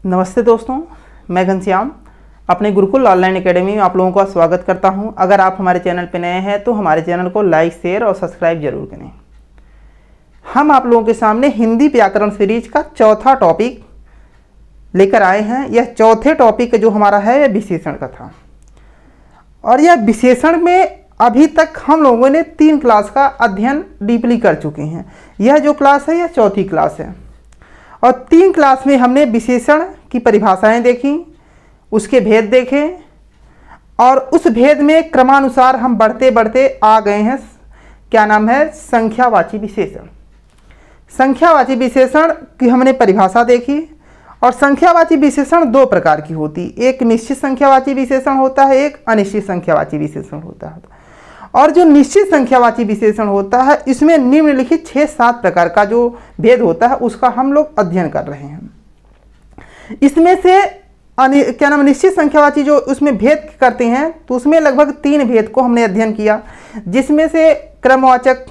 नमस्ते दोस्तों, मैं घनश्याम अपने गुरुकुल ऑनलाइन एकेडमी में आप लोगों का स्वागत करता हूं। अगर आप हमारे चैनल पर नए हैं तो हमारे चैनल को लाइक, शेयर और सब्सक्राइब जरूर करें। हम आप लोगों के सामने हिंदी व्याकरण सीरीज का चौथा टॉपिक लेकर आए हैं। यह चौथे टॉपिक जो हमारा है यह विशेषण का था, और यह विशेषण में अभी तक हम लोगों ने 3 क्लास का अध्ययन डीपली कर चुके हैं। यह जो क्लास है यह चौथी क्लास है, और 3 क्लास में हमने विशेषण की परिभाषाएं देखी, उसके भेद देखे, और उस भेद में क्रमानुसार हम बढ़ते बढ़ते आ गए हैं। क्या नाम है? संख्यावाची विशेषण। संख्यावाची विशेषण की हमने परिभाषा देखी, और संख्यावाची विशेषण 2 प्रकार की होती, एक निश्चित संख्यावाची विशेषण होता है, एक अनिश्चित संख्यावाची विशेषण होता है। और जो निश्चित संख्यावाची विशेषण होता है इसमें निम्नलिखित 6-7 प्रकार का जो भेद होता है उसका हम लोग अध्ययन कर रहे हैं। इसमें से क्या नाम निश्चित संख्यावाची जो उसमें भेद करते हैं तो उसमें लगभग 3 भेद को हमने अध्ययन किया, जिसमें से क्रमवाचक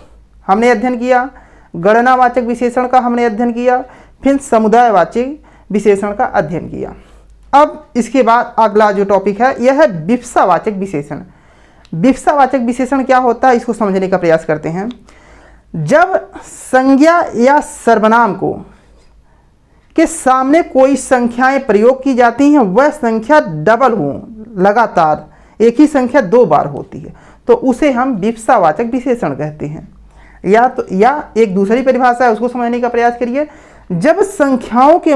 हमने अध्ययन किया, गणनावाचक विशेषण का हमने अध्ययन किया, फिर समुदायवाचक विशेषण का अध्ययन किया। अब इसके बाद अगला जो टॉपिक है यह है विवक्षावाचक विशेषण। विवक्षावाचक विशेषण क्या होता है इसको समझने का प्रयास करते हैं। जब संज्ञा या सर्वनाम को के सामने कोई संख्याएं प्रयोग की जाती हैं, वह संख्या डबल हो, लगातार एक ही संख्या 2 बार होती है, तो उसे हम विवक्षावाचक विशेषण कहते हैं। या एक दूसरी परिभाषा है उसको समझने का प्रयास करिए। जब संख्याओं के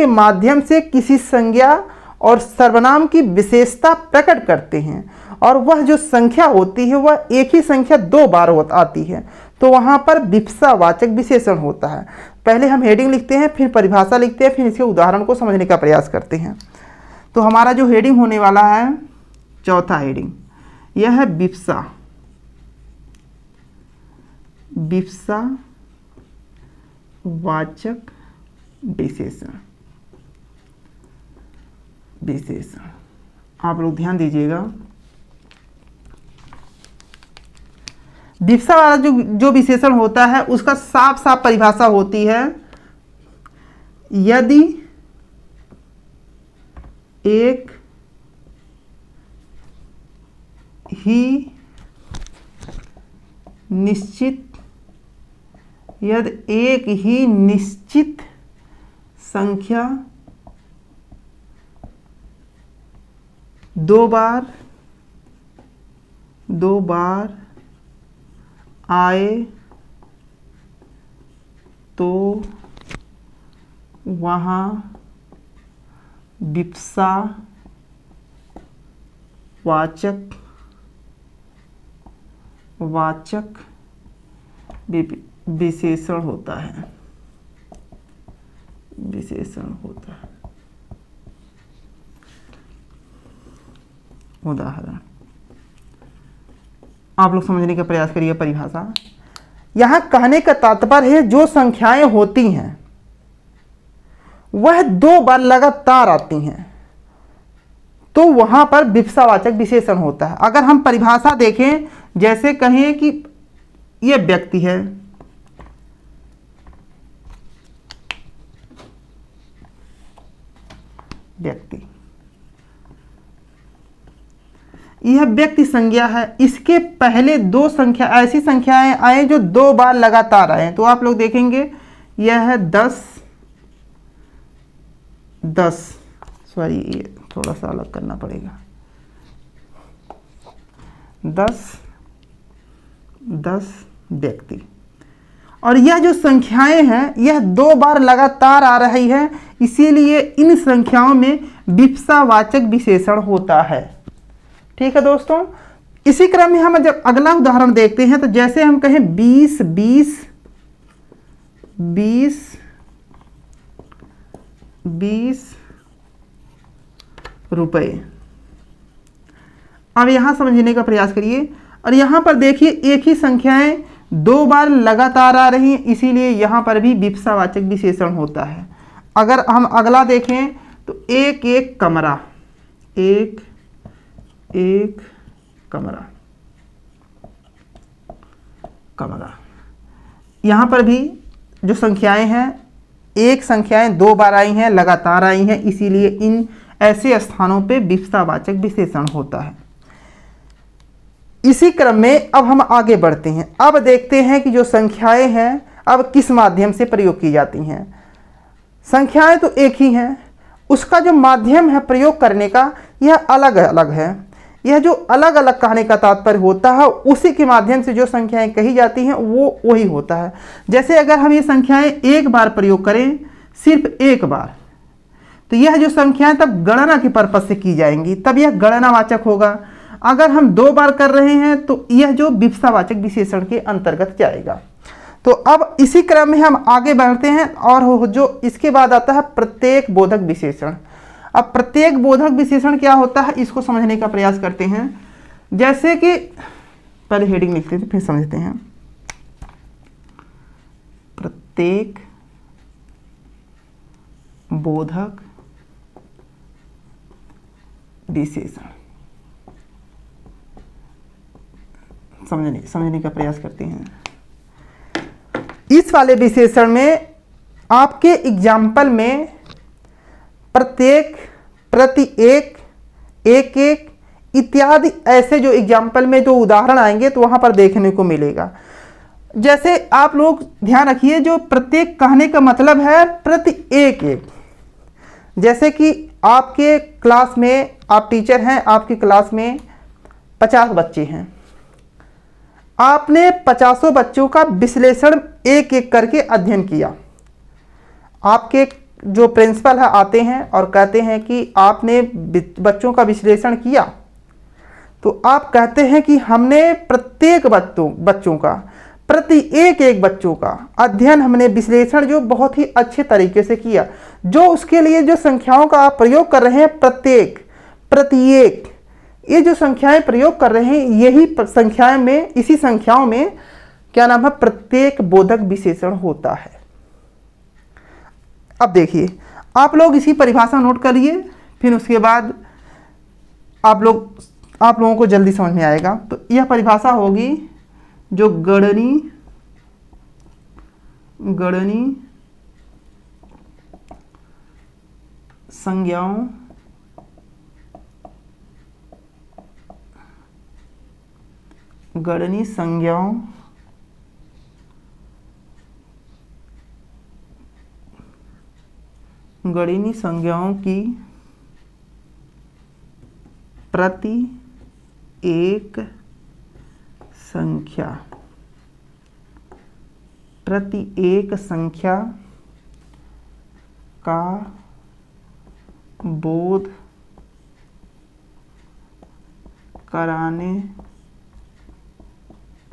माध्यम से किसी संज्ञा और सर्वनाम की विशेषता प्रकट करते हैं, और वह जो संख्या होती है वह एक ही संख्या 2 बार आती है, तो वहाँ पर विवक्षावाचक विशेषण होता है। पहले हम हेडिंग लिखते हैं, फिर परिभाषा लिखते हैं, फिर इसके उदाहरण को समझने का प्रयास करते हैं। तो हमारा जो हेडिंग होने वाला है, चौथा हेडिंग, यह है विवक्षावाचक विशेषण। आप लोग ध्यान दीजिएगा। विवक्षावाचक जो विशेषण होता है उसका साफ साफ परिभाषा होती है, यदि एक ही निश्चित संख्या 2 बार आए तो वहाँ विवक्षावाचक विशेषण होता है। उदाहरण आप लोग समझने का प्रयास करिए। परिभाषा यहां कहने का तात्पर्य है जो संख्याएं होती हैं वह 2 बार लगातार आती हैं, तो वहां पर विवक्षावाचक विशेषण होता है। अगर हम परिभाषा देखें, जैसे कहें कि यह व्यक्ति है, यह व्यक्ति संज्ञा है, इसके पहले 2 संख्या ऐसी संख्याएं आए जो 2 बार लगातार आए, तो आप लोग देखेंगे यह है 10, सॉरी ये थोड़ा सा अलग करना पड़ेगा, 10 व्यक्ति। और यह जो संख्याएं हैं यह 2 बार लगातार आ रही है, इसीलिए इन संख्याओं में विवक्षावाचक विशेषण होता है। ठीक है दोस्तों, इसी क्रम में हम जब अगला उदाहरण देखते हैं, तो जैसे हम कहें 20 रुपए। अब यहां समझने का प्रयास करिए, और यहां पर देखिए एक ही संख्याएं 2 बार लगातार आ रही हैं, इसीलिए यहां पर भी विवक्षावाचक विशेषण होता है। अगर हम अगला देखें तो एक कमरा, यहां पर भी जो संख्याएं हैं एक संख्याएं 2 बार आई हैं, लगातार आई हैं, इसीलिए इन ऐसे स्थानों पे विफलतावाचक विशेषण होता है। इसी क्रम में अब हम आगे बढ़ते हैं। अब देखते हैं कि जो संख्याएं हैं अब किस माध्यम से प्रयोग की जाती हैं। संख्याएं तो एक ही हैं, उसका जो माध्यम है प्रयोग करने का यह अलग अलग है। यह जो अलग अलग कहने का तात्पर्य होता है उसी के माध्यम से जो संख्याएं कही जाती हैं वो वही होता है। जैसे अगर हम ये संख्याएं एक बार प्रयोग करें, सिर्फ एक बार, तो यह जो संख्याएं तब गणना के पर्पज से की जाएंगी, तब यह गणनावाचक होगा। अगर हम 2 बार कर रहे हैं तो यह जो विफलतावाचक विशेषण के अंतर्गत जाएगा। तो अब इसी क्रम में हम आगे बढ़ते हैं और जो इसके बाद आता है प्रत्येक बोधक विशेषण। अब प्रत्येक बोधक विशेषण क्या होता है इसको समझने का प्रयास करते हैं। जैसे कि पहले हेडिंग लिखते थे फिर समझते हैं। प्रत्येक बोधक विशेषण समझने का प्रयास करते हैं। इस वाले विशेषण में आपके एग्जाम्पल में प्रत्येक, प्रति एक, एक एक इत्यादि ऐसे जो एग्जाम्पल में जो उदाहरण आएंगे तो वहां पर देखने को मिलेगा। जैसे आप लोग ध्यान रखिए, जो प्रत्येक कहने का मतलब है प्रति एक एक। जैसे कि आपके क्लास में, आप टीचर हैं, आपकी क्लास में 50 बच्चे हैं, आपने 50 बच्चों का विश्लेषण एक एक करके अध्ययन किया। आपके जो प्रिंसिपल है आते हैं और कहते हैं कि आपने बच्चों का विश्लेषण किया, तो आप कहते हैं कि हमने प्रत्येक बच्चों का, प्रति एक एक बच्चों का अध्ययन, हमने विश्लेषण जो बहुत ही अच्छे तरीके से किया। जो उसके लिए जो संख्याओं का आप प्रयोग कर रहे हैं, प्रत्येक, प्रत्येक, ये जो संख्याएं प्रयोग कर रहे हैं यही संख्याएं में, इसी संख्याओं में क्या नाम है, प्रत्येक बोधक विशेषण होता है। अब देखिए, आप लोग इसी परिभाषा नोट करिए, फिर उसके बाद आप लोगों को जल्दी समझ में आएगा। तो यह परिभाषा होगी जो गणनी संज्ञाओं गणनी संज्ञाओं की प्रति एक संख्या का बोध कराने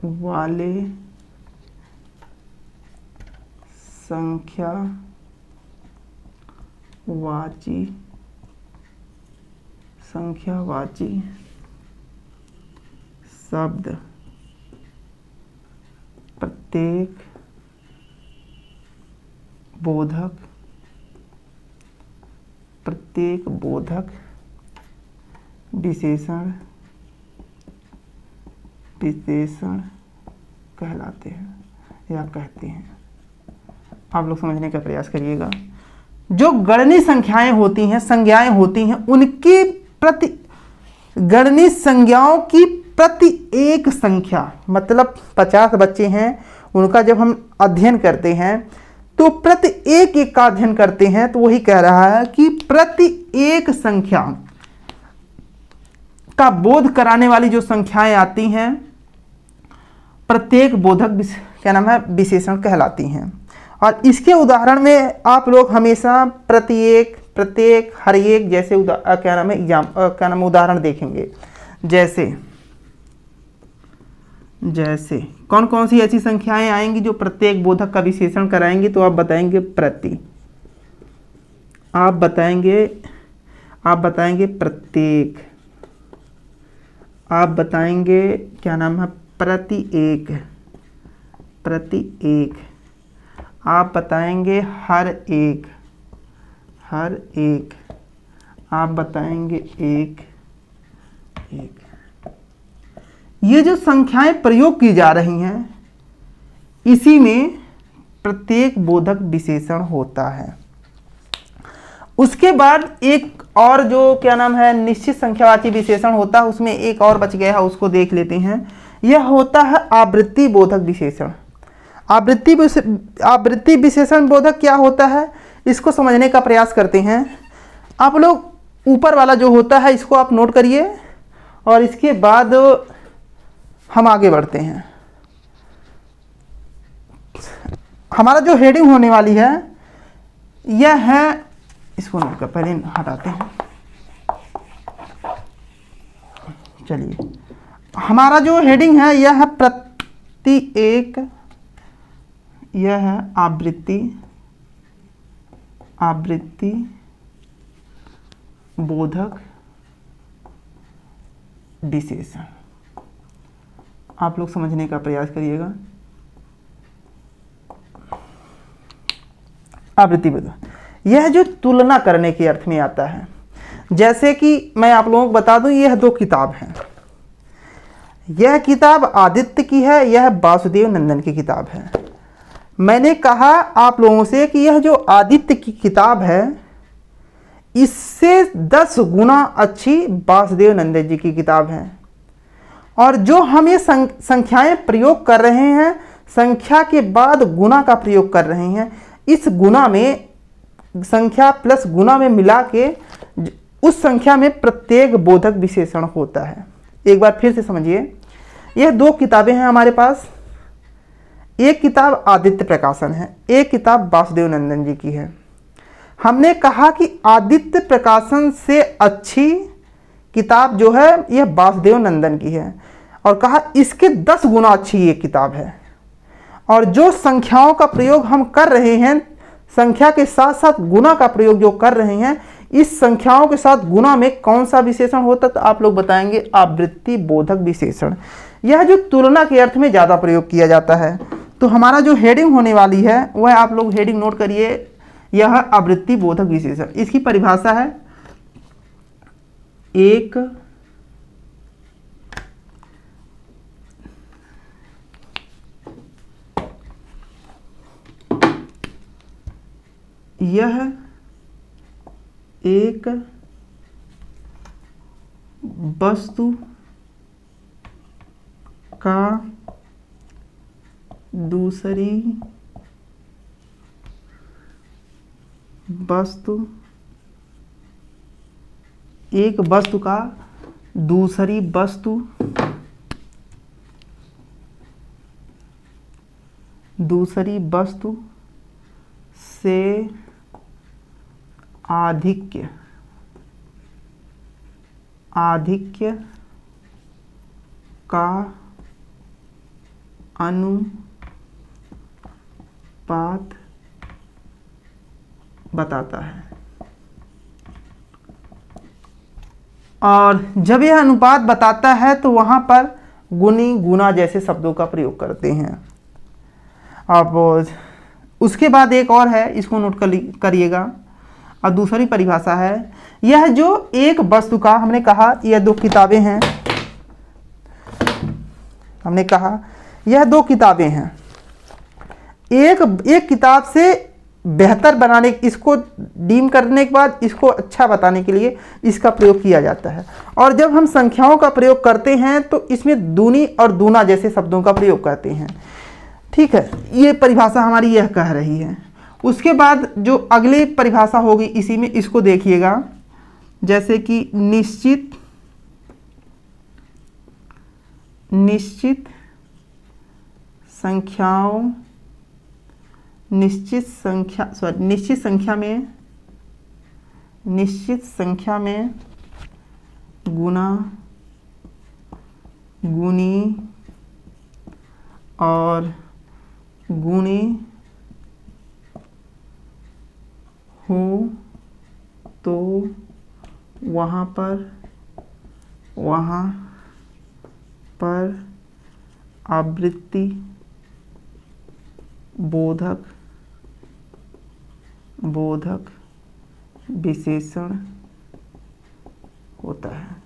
वाले संख्यावाची शब्द प्रत्येक बोधक विशेषण कहलाते हैं या कहते हैं। आप लोग समझने का प्रयास करिएगा। जो गणनी संख्याएं होती हैं, संज्ञाएं होती हैं, उनकी गणनी संज्ञाओं की प्रति एक संख्या, मतलब 50 बच्चे हैं, उनका जब हम अध्ययन करते हैं तो प्रति एक एक का अध्ययन करते हैं, तो वही कह रहा है कि प्रति एक संख्या का बोध कराने वाली जो संख्याएं आती हैं प्रत्येक बोधक क्या नाम है, विशेषण कहलाती हैं। और इसके उदाहरण में आप लोग हमेशा प्रत्येक, प्रत्येक, हर एक जैसे उदाहरण देखेंगे। जैसे कौन कौन सी ऐसी संख्याएं आएंगी जो प्रत्येक बोधक का विशेषण कराएंगी, तो आप बताएंगे प्रति, आप बताएंगे प्रत्येक, आप बताएंगे क्या नाम है, प्रति एक, आप बताएंगे हर एक, आप बताएंगे एक। ये जो संख्याएं प्रयोग की जा रही हैं, इसी में प्रत्येक बोधक विशेषण होता है। उसके बाद एक और जो क्या नाम है निश्चित संख्यावाची विशेषण होता है, उसमें एक और बच गया है, उसको देख लेते हैं। यह होता है आवृत्ति बोधक विशेषण। आवृत्ति विशेषण बोधक क्या होता है, इसको समझने का प्रयास करते हैं। आप लोग ऊपर वाला जो होता है इसको आप नोट करिए और इसके बाद हम आगे बढ़ते हैं। हमारा जो हेडिंग होने वाली है यह है, इसको नोट कर पहले हटाते हैं। चलिए, हमारा जो हेडिंग है यह है प्रति एक, यह है आवृत्ति बोधक विशेषण। आप लोग समझने का प्रयास करिएगा। आवृत्ति बोधक यह जो तुलना करने के अर्थ में आता है। जैसे कि मैं आप लोगों को बता दूं, यह दो किताब हैं। यह किताब आदित्य की है, यह वासुदेव नंदन की किताब है। मैंने कहा आप लोगों से कि यह जो आदित्य की किताब है इससे 10 गुना अच्छी वासुदेव नंदन जी की किताब है। और जो हम ये संख्याएं प्रयोग कर रहे हैं, संख्या के बाद गुना का प्रयोग कर रहे हैं, इस गुना में संख्या प्लस गुना में मिला के उस संख्या में प्रत्येक बोधक विशेषण होता है। एक बार फिर से समझिए, यह दो किताबें हैं हमारे पास। एक किताब आदित्य प्रकाशन है, एक किताब वासुदेव नंदन जी की है। हमने कहा कि आदित्य प्रकाशन से अच्छी किताब जो है यह वासुदेव नंदन की है, और कहा इसके 10 गुना अच्छी ये किताब है। और जो संख्याओं का प्रयोग हम कर रहे हैं, संख्या के साथ साथ गुना का प्रयोग जो कर रहे हैं, इस संख्याओं के साथ गुना में कौन सा विशेषण होता है, तो आप लोग बताएंगे आवृत्ति बोधक विशेषण। यह जो तुलना के अर्थ में ज़्यादा प्रयोग किया जाता है। तो हमारा जो हेडिंग होने वाली है वह आप लोग हेडिंग नोट करिए, यह आवृत्ति बोधक विशेषण। इसकी परिभाषा है एक यह एक वस्तु का दूसरी वस्तु, एक वस्तु का दूसरी वस्तु से आधिक्य का अनुपात बताता है। और जब यह अनुपात बताता है तो वहां पर गुणी गुना जैसे शब्दों का प्रयोग करते हैं। अब उसके बाद एक और है, इसको नोट करिएगा। और दूसरी परिभाषा है, यह जो एक वस्तु का, हमने कहा यह दो किताबें हैं, हमने कहा यह दो किताबें हैं। एक किताब से बेहतर बनाने, इसको डीम करने के बाद इसको अच्छा बताने के लिए इसका प्रयोग किया जाता है। और जब हम संख्याओं का प्रयोग करते हैं तो इसमें दूनी और दूना जैसे शब्दों का प्रयोग करते हैं। ठीक है, ये परिभाषा हमारी यह कह रही है। उसके बाद जो अगली परिभाषा होगी इसी में, इसको देखिएगा। जैसे कि निश्चित संख्या में गुना, गुणी और गुणी हो तो वहाँ पर आवृत्ति बोधक विशेषण होता है।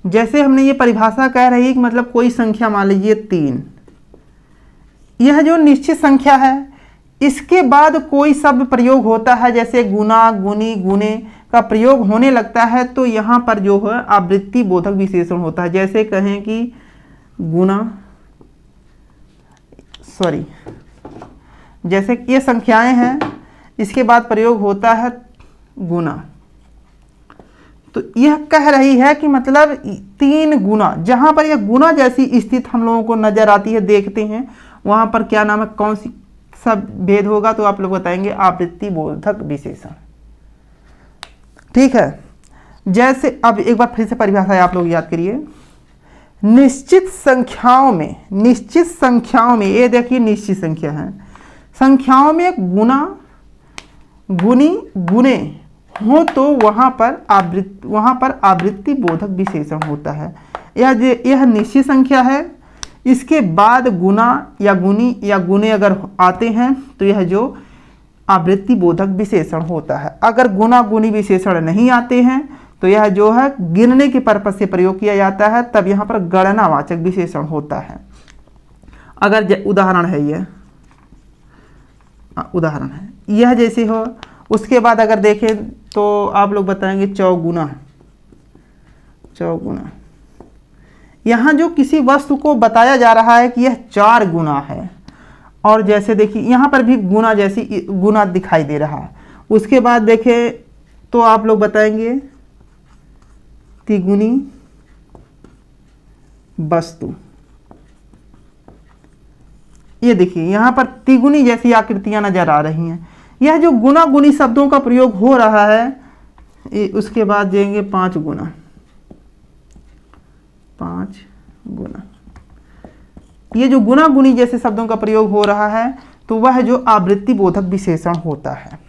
जैसे हमने ये परिभाषा कह रही है कि मतलब कोई संख्या मान लीजिए 3, यह जो निश्चित संख्या है इसके बाद कोई शब्द प्रयोग होता है, जैसे गुना, गुनी, गुने का प्रयोग होने लगता है, तो यहाँ पर जो है आवृत्ति बोधक विशेषण होता है। जैसे कहें कि जैसे ये संख्याएं हैं, इसके बाद प्रयोग होता है गुना, तो यह कह रही है कि मतलब 3 गुना, जहां पर यह गुना जैसी स्थिति हम लोगों को नजर आती है, देखते हैं वहां पर क्या नाम है, कौन सी सब भेद होगा, तो आप लोग बताएंगे आवृत्ति बोधक विशेषण। ठीक है, जैसे अब एक बार फिर से परिभाषा है, आप लोग याद करिए। निश्चित संख्याओं में ये देखिए निश्चित संख्या है, संख्याओं में गुना, गुनी, गुने हो तो वहां पर आवृत्ति बोधक विशेषण होता है। यह निश्चित संख्या है, इसके बाद गुना या गुनी या गुने अगर आते हैं तो यह जो आवृत्ति बोधक विशेषण होता है। अगर गुना गुनी विशेषण नहीं आते हैं तो यह जो है गिनने के पर्पज से प्रयोग किया जाता है, तब यहाँ पर गणनावाचक विशेषण होता है। अगर उदाहरण है, यह उदाहरण है, यह जैसे हो, उसके बाद अगर देखें तो आप लोग बताएंगे चौगुना। यहाँ जो किसी वस्तु को बताया जा रहा है कि यह 4 गुना है, और जैसे देखिए यहाँ पर भी गुना जैसी गुना दिखाई दे रहा है। उसके बाद देखें तो आप लोग बताएंगे तिगुनी वस्तु। ये देखिए यहाँ पर तिगुनी जैसी आकृतियां नजर आ रही हैं। यह जो गुना गुनी शब्दों का प्रयोग हो रहा है, उसके बाद देंगे 5 गुना। ये जो गुना गुनी जैसे शब्दों का प्रयोग हो रहा है, तो वह जो आवृत्ति बोधक विशेषण होता है।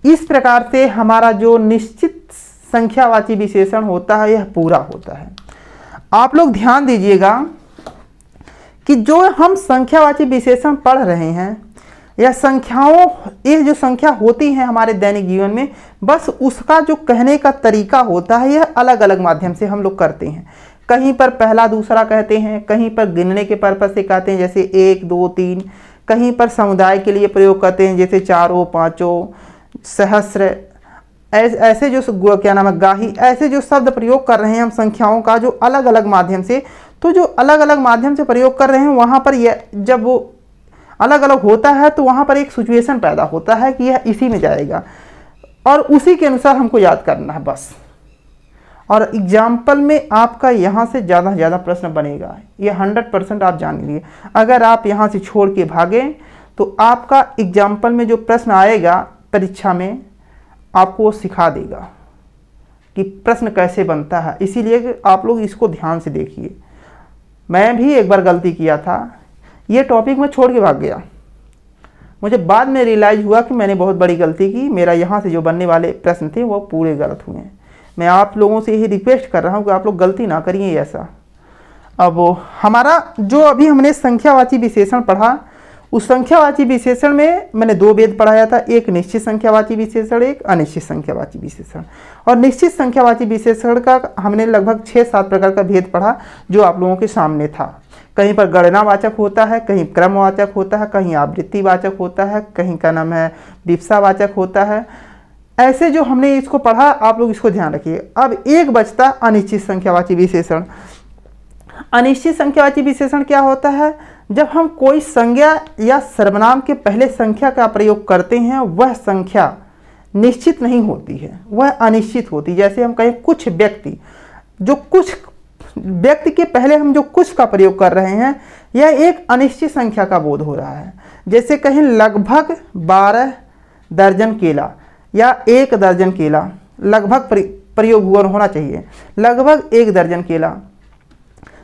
इस प्रकार से हमारा जो निश्चित संख्यावाची विशेषण होता है यह पूरा होता है। आप लोग ध्यान दीजिएगा कि जो हम संख्यावाची विशेषण पढ़ रहे हैं, यह जो संख्या होती है हमारे दैनिक जीवन में, बस उसका जो कहने का तरीका होता है यह अलग अलग माध्यम से हम लोग करते हैं। कहीं पर पहला दूसरा कहते हैं, कहीं पर गिनने के पर्पज से कहते हैं जैसे 1 2 3, कहीं पर समुदाय के लिए प्रयोग करते हैं जैसे 4 5, सहस्र, ऐसे जो क्या नाम है गाही, ऐसे जो शब्द प्रयोग कर रहे हैं हम संख्याओं का जो अलग अलग माध्यम से, तो जो अलग अलग माध्यम से प्रयोग कर रहे हैं वहाँ पर यह जब वो अलग अलग होता है तो वहाँ पर एक सिचुएशन पैदा होता है कि यह इसी में जाएगा, और उसी के अनुसार हमको याद करना है बस। और एग्जाम्पल में आपका यहाँ से ज़्यादा से ज़्यादा प्रश्न बनेगा, ये 100% आप जान लीजिए। अगर आप यहाँ से छोड़ के भागें तो आपका एग्जाम्पल में जो प्रश्न आएगा परीक्षा में, आपको वो सिखा देगा कि प्रश्न कैसे बनता है। इसीलिए आप लोग इसको ध्यान से देखिए। मैं भी एक बार गलती किया था, ये टॉपिक मैं छोड़ के भाग गया। मुझे बाद में रियलाइज़ हुआ कि मैंने बहुत बड़ी गलती की, मेरा यहाँ से जो बनने वाले प्रश्न थे वो पूरे गलत हुए हैं। मैं आप लोगों से यही रिक्वेस्ट कर रहा हूँ कि आप लोग गलती ना करिए ऐसा। अब हमारा जो अभी हमने संख्यावाची विशेषण पढ़ा, उस संख्यावाची विशेषण में मैंने 2 भेद पढ़ाया था, एक निश्चित संख्यावाची विशेषण, एक अनिश्चित संख्यावाची विशेषण। और निश्चित संख्यावाची विशेषण का हमने लगभग 6-7 प्रकार का भेद पढ़ा जो आप लोगों के सामने था। कहीं पर गणनावाचक होता है, कहीं क्रमवाचक होता है, कहीं आवृत्तिवाचक होता है, कहीं का नाम है विपसावाचक होता है। ऐसे जो हमने इसको पढ़ा, आप लोग इसको ध्यान रखिए। अब एक बचता अनिश्चित संख्यावाची विशेषण। अनिश्चित संख्यावाची विशेषण क्या होता है? जब हम कोई संज्ञा या सर्वनाम के पहले संख्या का प्रयोग करते हैं, वह संख्या निश्चित नहीं होती है, वह अनिश्चित होती है। जैसे हम कहें कुछ व्यक्ति, जो कुछ व्यक्ति के पहले हम जो कुछ का प्रयोग कर रहे हैं, यह एक अनिश्चित संख्या का बोध हो रहा है। जैसे कहें लगभग 12 दर्जन केला या 1 दर्जन केला, लगभग प्रयोग हुआ होना चाहिए, लगभग 1 दर्जन केला।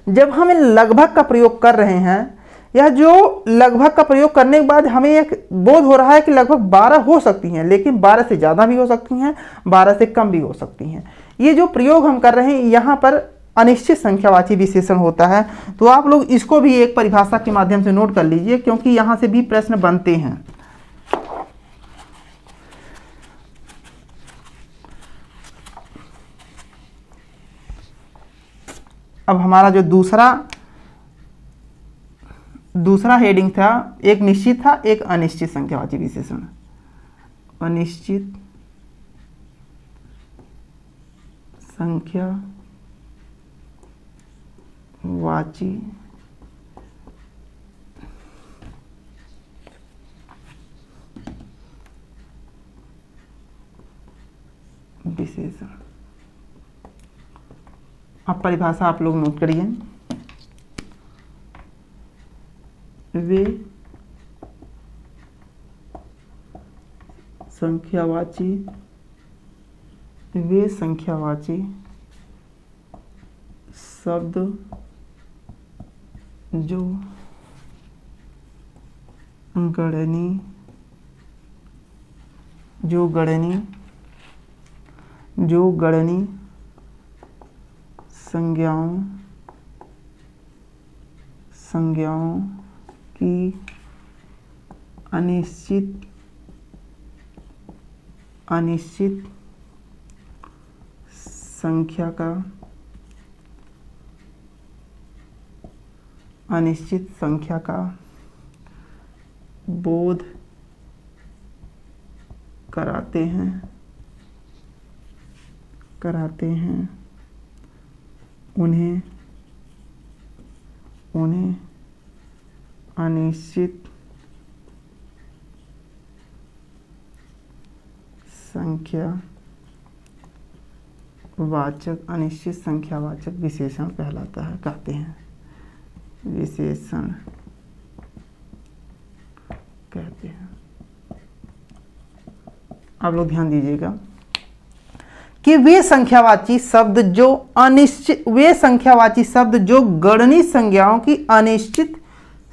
जब हम लगभग का प्रयोग कर रहे हैं, यह जो लगभग का प्रयोग करने के बाद हमें एक बोध हो रहा है कि लगभग 12 हो सकती हैं, लेकिन 12 से ज़्यादा भी हो सकती हैं, 12 से कम भी हो सकती हैं। ये जो प्रयोग हम कर रहे हैं यहाँ पर अनिश्चित संख्यावाची विशेषण होता है। तो आप लोग इसको भी एक परिभाषा के माध्यम से नोट कर लीजिए, क्योंकि यहाँ से भी प्रश्न बनते हैं। अब हमारा जो दूसरा हेडिंग था, एक निश्चित था, एक अनिश्चित संख्यावाची विशेषण। अनिश्चित संख्यावाची विशेषण। अब परिभाषा आप लोग नोट करिए। वे संख्यावाची शब्द जो गणनी संज्ञाओं की अनिश्चित संख्या का बोध कराते हैं उन्हें अनिश्चित संख्यावाचक विशेषण कहते हैं। विशेषण कहते हैं। आप लोग ध्यान दीजिएगा कि वे संख्यावाची शब्द जो गणनीय संज्ञाओं की अनिश्चित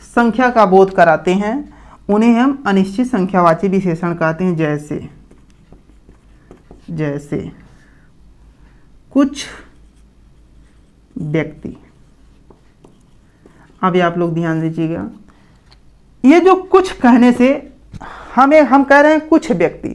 संख्या का बोध कराते हैं उन्हें हम अनिश्चित संख्यावाची विशेषण कहते हैं। जैसे कुछ व्यक्ति। अभी आप लोग ध्यान दीजिएगा, ये जो कुछ कहने से हम कह रहे हैं कुछ व्यक्ति,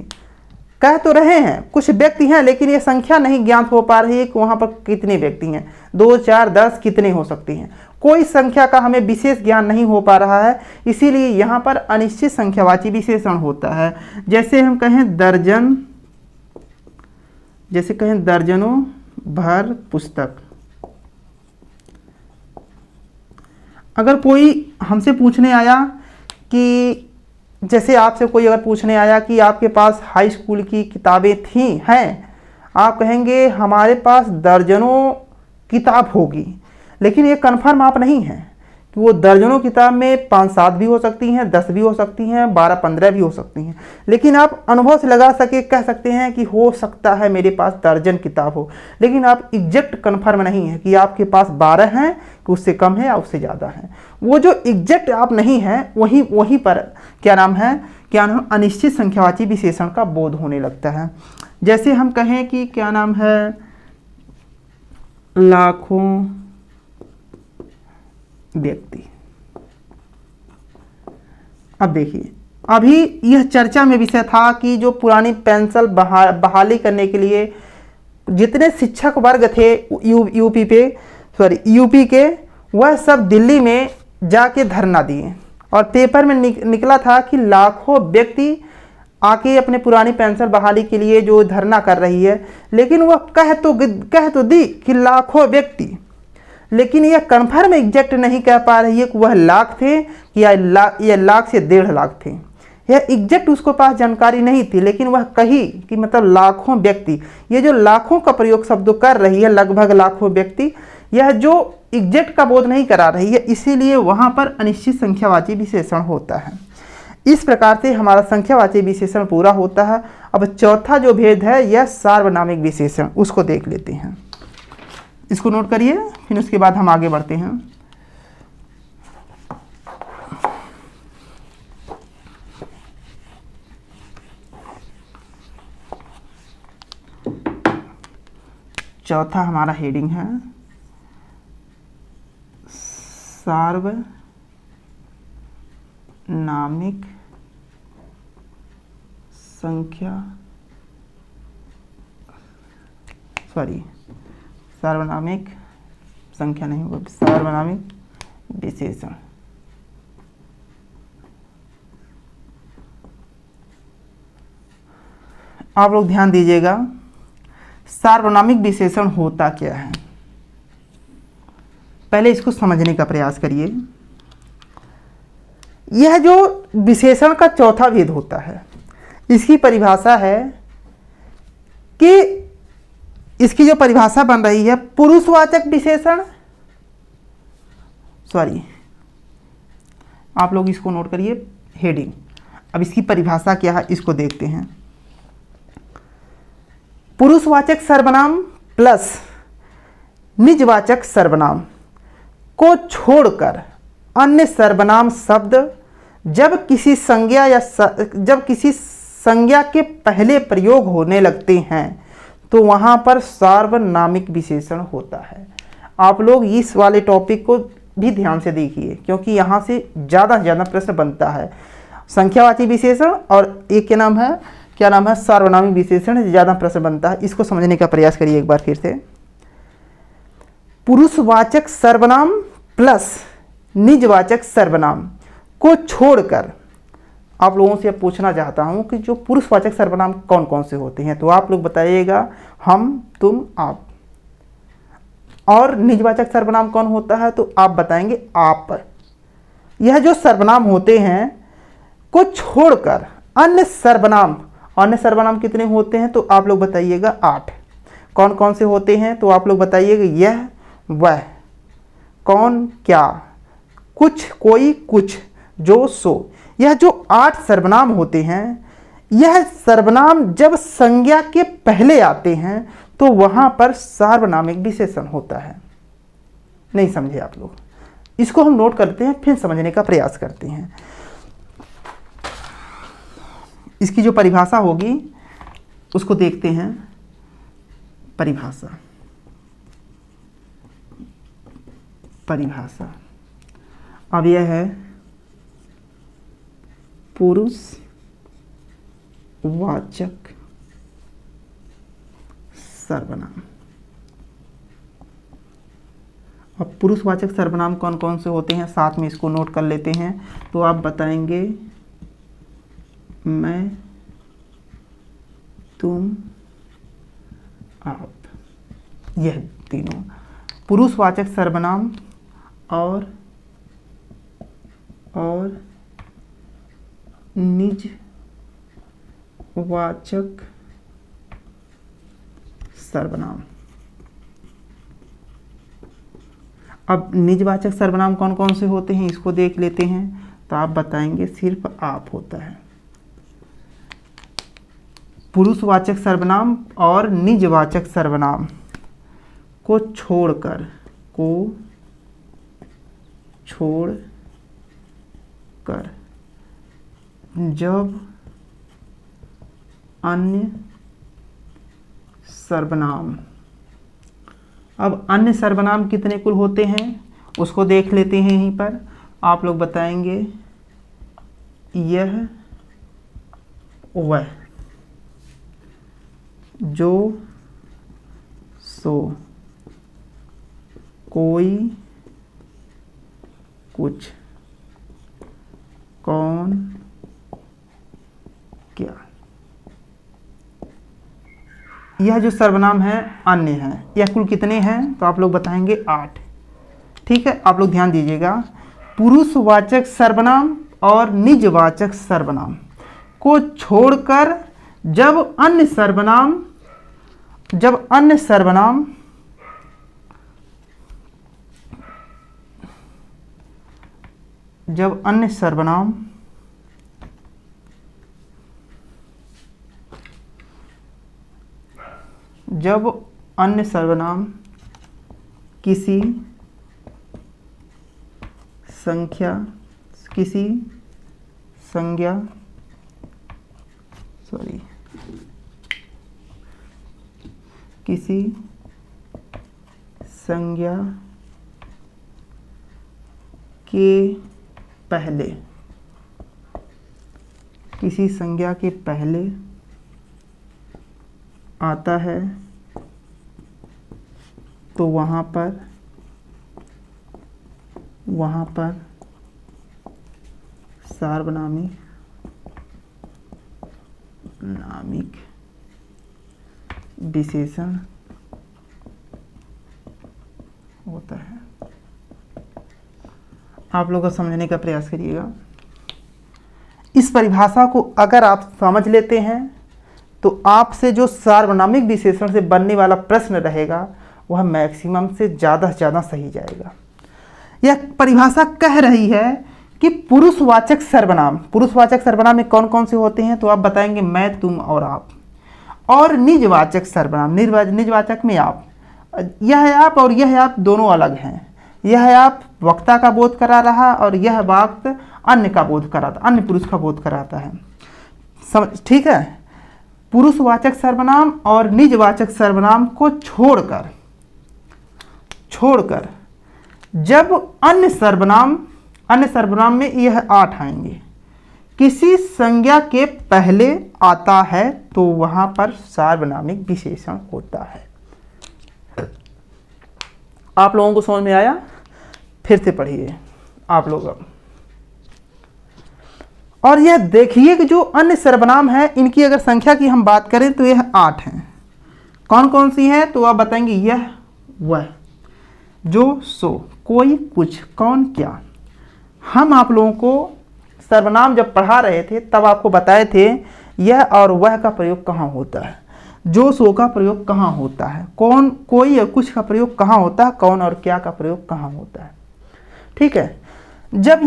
कह तो रहे हैं कुछ व्यक्ति हैं, लेकिन ये संख्या नहीं ज्ञात हो पा रही है कि वहाँ पर कितने व्यक्ति हैं, 2, 4, 10 कितने हो सकती हैं। कोई संख्या का हमें विशेष ज्ञान नहीं हो पा रहा है, इसीलिए यहाँ पर अनिश्चित संख्यावाची विशेषण होता है। जैसे हम कहें दर्जनों भर पुस्तक। अगर कोई हमसे पूछने आया कि जैसे आपसे कोई अगर पूछने आया कि आपके पास हाई स्कूल की किताबें हैं, आप कहेंगे हमारे पास दर्जनों किताब होगी, लेकिन ये कन्फर्म आप नहीं है कि वो दर्जनों किताब में 5-7 भी हो सकती हैं, 10 भी हो सकती हैं, 12-15 भी हो सकती हैं, लेकिन आप अनुभव से लगा कह सकते हैं कि हो सकता है मेरे पास दर्जन किताब हो, लेकिन आप एग्जैक्ट कन्फर्म नहीं है कि आपके पास 12 हैं कि उससे कम है या उससे ज़्यादा है। वो जो एग्जैक्ट आप नहीं है वहीं पर अनिश्चित संख्यावाची विशेषण का बोध होने लगता है। जैसे हम कहें कि लाखों व्यक्ति। अब देखिए, अभी यह चर्चा में विषय था कि जो पुरानी पेंशन बहाली करने के लिए जितने शिक्षक वर्ग थे यूपी के, वह सब दिल्ली में जाके धरना दिए और पेपर में निकला था कि लाखों व्यक्ति आके अपने पुरानी पेंशन बहाली के लिए जो धरना कर रही है, लेकिन वह कह तो दी कि लाखों व्यक्ति, लेकिन यह कन्फर्म एग्जैक्ट नहीं कह पा रही है कि वह लाख थे या लाख से 1.5 लाख थे। यह एग्जैक्ट उसको पास जानकारी नहीं थी, लेकिन वह कही कि मतलब लाखों व्यक्ति। ये जो लाखों का प्रयोग शब्द कर रही है, लगभग लाखों व्यक्ति, यह जो एग्जैक्ट का बोध नहीं करा रही है, इसीलिए वहाँ पर अनिश्चित संख्यावाची विशेषण होता है। इस प्रकार से हमारा संख्यावाची विशेषण पूरा होता है। अब चौथा जो भेद है यह सार्वनामिक विशेषण, उसको देख लेते हैं। इसको नोट करिए, फिर उसके बाद हम आगे बढ़ते हैं। चौथा हमारा हेडिंग है सार्वनामिक सार्वनामिक संख्या नहीं होगा, सार्वनामिक विशेषण। आप लोग ध्यान दीजिएगा, सार्वनामिक विशेषण होता क्या है, पहले इसको समझने का प्रयास करिए। यह जो विशेषण का चौथा भेद होता है, इसकी परिभाषा है कि इसकी जो परिभाषा बन रही है, पुरुषवाचक विशेषण, सॉरी आप लोग इसको नोट करिए, हेडिंग। अब इसकी परिभाषा क्या है इसको देखते हैं। पुरुषवाचक सर्वनाम प्लस निजवाचक सर्वनाम को छोड़कर अन्य सर्वनाम शब्द जब किसी संज्ञा के पहले प्रयोग होने लगते हैं तो वहां पर सार्वनामिक विशेषण होता है। आप लोग इस वाले टॉपिक को भी ध्यान से देखिए, क्योंकि यहाँ से ज़्यादा से ज़्यादा प्रश्न बनता है। संख्यावाची विशेषण और एक के नाम है, क्या नाम है, सार्वनामिक विशेषण, ज़्यादा प्रश्न बनता है। इसको समझने का प्रयास करिए एक बार फिर से। पुरुषवाचक सर्वनाम प्लस निजवाचक सर्वनाम को छोड़कर आप लोगों से पूछना चाहता हूं कि जो पुरुषवाचक सर्वनाम कौन कौन से होते हैं, तो आप लोग बताइएगा हम, तुम, आप। और निजवाचक सर्वनाम कौन होता है, तो आप बताएंगे आप। यह जो सर्वनाम होते हैं को छोड़कर अन्य सर्वनाम कितने होते हैं, तो आप लोग बताइएगा 8। कौन कौन से होते हैं, तो आप लोग बताइएगा यह, वह, कौन, क्या, कुछ, कोई, कुछ, जो, सो। यह जो 8 सर्वनाम होते हैं, यह सर्वनाम जब संज्ञा के पहले आते हैं तो वहां पर सार्वनामिक विशेषण होता है। नहीं समझे आप लोग? इसको हम नोट करते हैं, फिर समझने का प्रयास करते हैं। इसकी जो परिभाषा होगी उसको देखते हैं। परिभाषा अब यह है पुरुषवाचक सर्वनाम। अब पुरुषवाचक सर्वनाम कौन कौन से होते हैं, साथ में इसको नोट कर लेते हैं। तो आप बताएंगे मैं, तुम, आप। यह तीनों पुरुषवाचक सर्वनाम और निजवाचक सर्वनाम। अब निजवाचक सर्वनाम कौन कौन से होते हैं इसको देख लेते हैं। तो आप बताएंगे सिर्फ आप होता है। पुरुषवाचक सर्वनाम और निजवाचक सर्वनाम को छोड़कर जब अन्य सर्वनाम, अब अन्य सर्वनाम कितने कुल होते हैं उसको देख लेते हैं। यहीं पर आप लोग बताएंगे यह, वह, जो, सो, कोई, कुछ, कौन, क्या। यह जो सर्वनाम है अन्य है, यह कुल कितने हैं, तो आप लोग बताएंगे 8। ठीक है, आप लोग ध्यान दीजिएगा। पुरुषवाचक सर्वनाम और निजवाचक सर्वनाम को छोड़कर जब अन्य सर्वनाम किसी संज्ञा के पहले आता है तो वहाँ पर सार्वनामिक विशेषण होता है। आप लोग समझने का प्रयास करिएगा। इस परिभाषा को अगर आप समझ लेते हैं तो आपसे जो सार्वनामिक विशेषण से बनने वाला प्रश्न रहेगा वह मैक्सिमम से ज़्यादा सही जाएगा। यह परिभाषा कह रही है कि पुरुषवाचक सर्वनाम में कौन कौन से होते हैं, तो आप बताएंगे मैं, तुम और आप। और निजवाचक सर्वनाम, निजवाचक में आप, यह आप और यह आप दोनों अलग हैं। यह आप वक्ता का बोध करा रहा और यह वाक्य अन्य का बोध कराता, अन्य पुरुष का बोध कराता है। ठीक है। पुरुषवाचक सर्वनाम और निजवाचक सर्वनाम को छोड़कर जब अन्य सर्वनाम में यह 8 आएंगे, किसी संज्ञा के पहले आता है तो वहां पर सार्वनामिक विशेषण होता है। आप लोगों को समझ में आया? फिर से पढ़िए आप लोग अब। और यह देखिए कि जो अन्य सर्वनाम है इनकी अगर संख्या की हम बात करें तो यह 8 हैं। कौन कौन सी है? तो आप बताएंगे यह, वह, जो, सो, कोई, कुछ, कौन, क्या। हम आप लोगों को सर्वनाम जब पढ़ा रहे थे तब आपको बताए थे यह और वह का प्रयोग कहाँ होता है, जो, सो का प्रयोग कहाँ होता है, कौन, कोई और कुछ का प्रयोग कहाँ होता है, कौन और क्या का प्रयोग कहाँ होता है। ठीक है। जब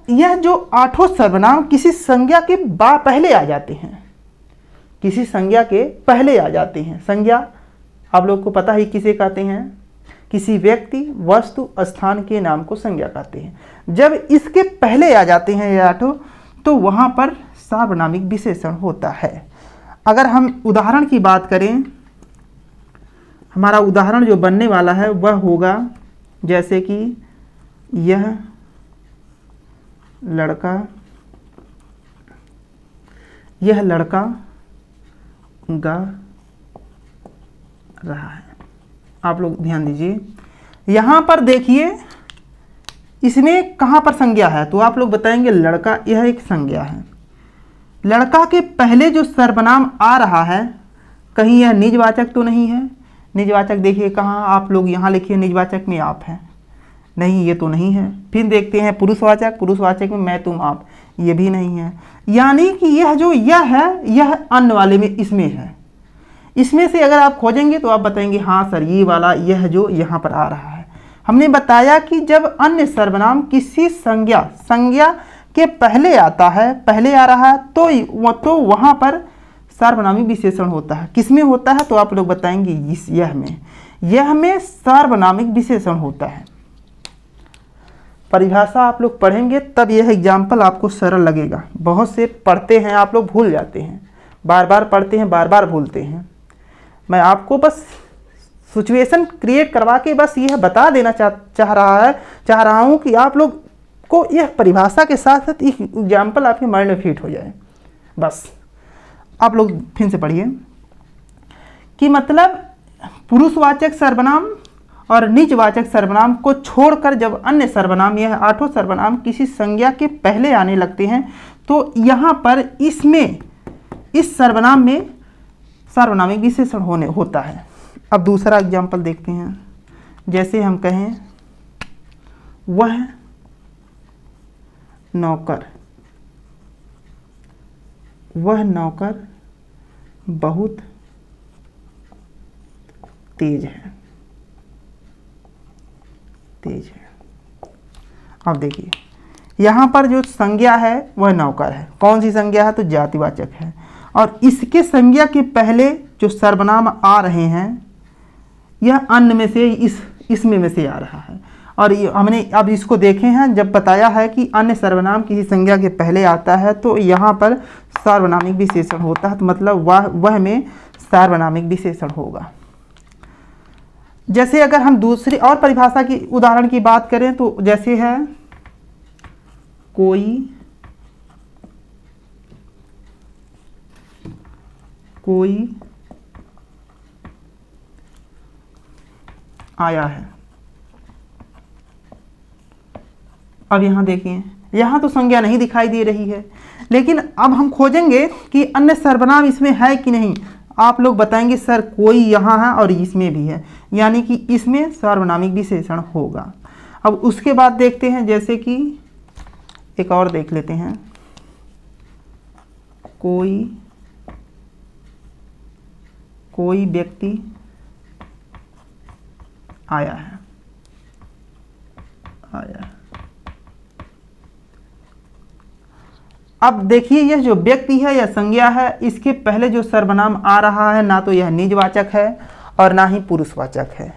यह जो 8 सर्वनाम किसी संज्ञा के पहले आ जाते हैं, किसी संज्ञा के पहले आ जाते हैं। संज्ञा आप लोग को पता ही किसे कहते हैं? किसी व्यक्ति, वस्तु, स्थान के नाम को संज्ञा कहते हैं। जब इसके पहले आ जाते हैं ये 8 तो वहाँ पर सार्वनामिक विशेषण होता है। अगर हम उदाहरण की बात करें, हमारा उदाहरण जो बनने वाला है वह होगा जैसे कि यह लड़का गा रहा है। आप लोग ध्यान दीजिए, यहाँ पर देखिए इसमें कहाँ पर संज्ञा है, तो आप लोग बताएंगे लड़का, यह एक संज्ञा है। लड़का के पहले जो सर्वनाम आ रहा है, कहीं यह निजवाचक तो नहीं है? निजवाचक देखिए कहाँ, आप लोग यहाँ लिखिए निजवाचक में आप है, नहीं ये तो नहीं है। फिर देखते हैं पुरुषवाचक में मैं, तुम, आप, ये भी नहीं है। यानी कि यह जो यह है यह अन्य वाले में इसमें है। इसमें से अगर आप खोजेंगे तो आप बताएंगे हाँ सर ये वाला, यह जो यहाँ पर आ रहा है। हमने बताया कि जब अन्य सर्वनाम किसी संज्ञा के पहले आता है, पहले आ रहा है तो वहाँ पर सार्वनामिक विशेषण होता है। किसमें होता है? तो आप लोग बताएंगे इस यह में सार्वनामिक विशेषण होता है। परिभाषा आप लोग पढ़ेंगे तब यह एग्जाम्पल आपको सरल लगेगा। बहुत से पढ़ते हैं आप लोग भूल जाते हैं, बार बार पढ़ते हैं बार बार भूलते हैं। मैं आपको बस सिचुएशन क्रिएट करवा के बस यह बता देना चाह रहा हूँ कि आप लोग को यह परिभाषा के साथ साथ एक एग्जाम्पल आपके माइंड में फिट हो जाए। बस आप लोग फिर से पढ़िए कि मतलब पुरुषवाचक सर्वनाम और निजवाचक सर्वनाम को छोड़कर जब अन्य सर्वनाम, यह 8 सर्वनाम किसी संज्ञा के पहले आने लगते हैं तो यहाँ पर इस सर्वनाम में सार्वनामिक विशेषण होता है। अब दूसरा एग्जाम्पल देखते हैं। जैसे हम कहें वह नौकर बहुत तेज है। अब देखिए यहाँ पर जो संज्ञा है वह नौकर है। कौन सी संज्ञा है? तो जातिवाचक है। और इसके संज्ञा के पहले जो सर्वनाम आ रहे हैं यह अन्य में से इसमें में से आ रहा है। और हमने अब इसको देखे हैं, जब बताया है कि अन्य सर्वनाम किसी संज्ञा के पहले आता है तो यहाँ पर सार्वनामिक विशेषण होता है। तो मतलब वह में सार्वनामिक विशेषण होगा। जैसे अगर हम दूसरी और परिभाषा की उदाहरण की बात करें तो जैसे है कोई आया है। अब यहाँ देखिए, यहाँ तो संज्ञा नहीं दिखाई दे रही है, लेकिन अब हम खोजेंगे कि अन्य सर्वनाम इसमें है कि नहीं। आप लोग बताएंगे सर कोई यहाँ है और इसमें भी है, यानी कि इसमें सार्वनामिक विशेषण होगा। अब उसके बाद देखते हैं, जैसे कि एक और देख लेते हैं, कोई व्यक्ति आया है। अब देखिए यह जो व्यक्ति है या संज्ञा है, इसके पहले जो सर्वनाम आ रहा है ना तो यह निजवाचक है और ना ही पुरुषवाचक है।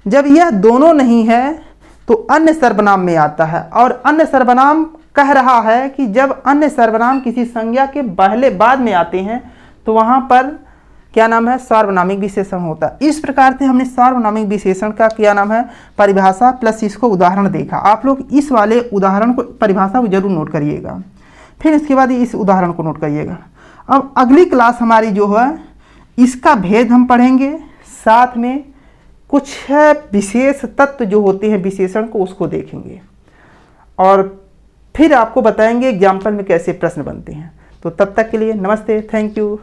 जब यह दोनों नहीं है तो अन्य सर्वनाम में आता है, और अन्य सर्वनाम कह रहा है कि जब अन्य सर्वनाम किसी संज्ञा के पहले बाद में आते हैं तो वहां पर क्या नाम है, सार्वनामिक विशेषण होता है। इस प्रकार से हमने सार्वनामिक विशेषण का क्या नाम है, परिभाषा प्लस इसको उदाहरण देखा। आप लोग इस वाले उदाहरण को, परिभाषा को जरूर नोट करिएगा, फिर इसके बाद इस उदाहरण को नोट करिएगा। अब अगली क्लास हमारी जो है इसका भेद हम पढ़ेंगे, साथ में कुछ विशेष तत्व जो होते हैं विशेषण को उसको देखेंगे, और फिर आपको बताएंगे एग्जाम्पल में कैसे प्रश्न बनते हैं। तो तब तक के लिए नमस्ते, थैंक यू।